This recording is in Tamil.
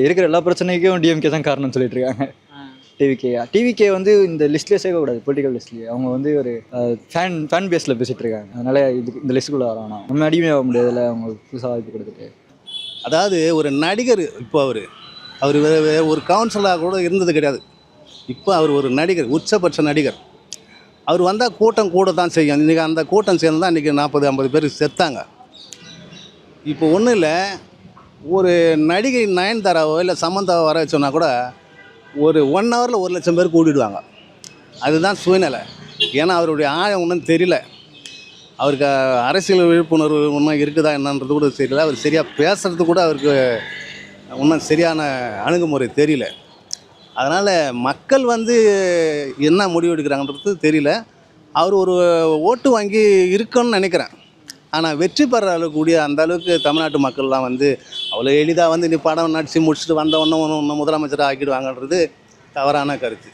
இருக்கிற எல்லா பிரச்சனைக்கும் டிஎம்கே தான் காரணம் சொல்லிட்டு இருக்காங்க. டிவிகே வந்து இந்த லிஸ்ட்லேயே சேர்க்கக்கூடாது, பொலிட்டிக்கல் லிஸ்ட்லேயே. அவங்க வந்து ஒரு ஃபேன் பேஸில் பேசிகிட்டு இருக்காங்க. அதனால் இந்த லிஸ்ட்டுக்குள்ளே வரணும். நம்ம அடிமையாக ஆக முடியாதுல்ல, அவங்க புதுசாக வாய்ப்பு கொடுத்துட்டு. அதாவது ஒரு நடிகர், இப்போ அவர் ஒரு கவுன்சிலராக கூட இருந்தது கிடையாது. இப்போ அவர் ஒரு நடிகர், உச்சபட்ச நடிகர். அவர் வந்தால் கூட்டம் கூட தான் செய்யும். இன்றைக்கி அந்த கூட்டம் சேர்ந்து தான் இன்றைக்கி 40-50 பேர் செத்தாங்க. இப்போ ஒன்றும் இல்லை, ஒரு நடிகை நயன்தாராவோ இல்லை சமந்தாவோ வர வச்சோன்னா கூட ஒரு 1 ஹவரில் 1 லட்சம் பேர் கூட்டிடுவாங்க. அதுதான் சூழ்நிலை. ஏன்னா அவருடைய ஆழம் ஒன்றும் தெரியல. அவருக்கு அரசியல் விழிப்புணர்வு ஒன்றும் இருக்குதா என்னன்றது கூட தெரியல. அவர் சரியாக பேசுகிறது கூட அவருக்கு ஒன்றும் சரியான அணுகுமுறை தெரியல. அதனால் மக்கள் வந்து என்ன முடிவு எடுக்கிறாங்கன்றது தெரியல. அவர் ஒரு ஓட்டு வங்கி இருக்குன்னு நினைக்கிறேன். ஆனால் வெற்றி பெற அளவுக்கூடிய அந்த அளவுக்கு தமிழ்நாட்டு மக்கள்லாம் வந்து அவ்வளோ எளிதாக வந்து நீ படம் நடித்து முடிச்சுட்டு வந்த ஒன்று முதலமைச்சராக ஆக்கிடுவாங்கன்றது தவறான கருத்து.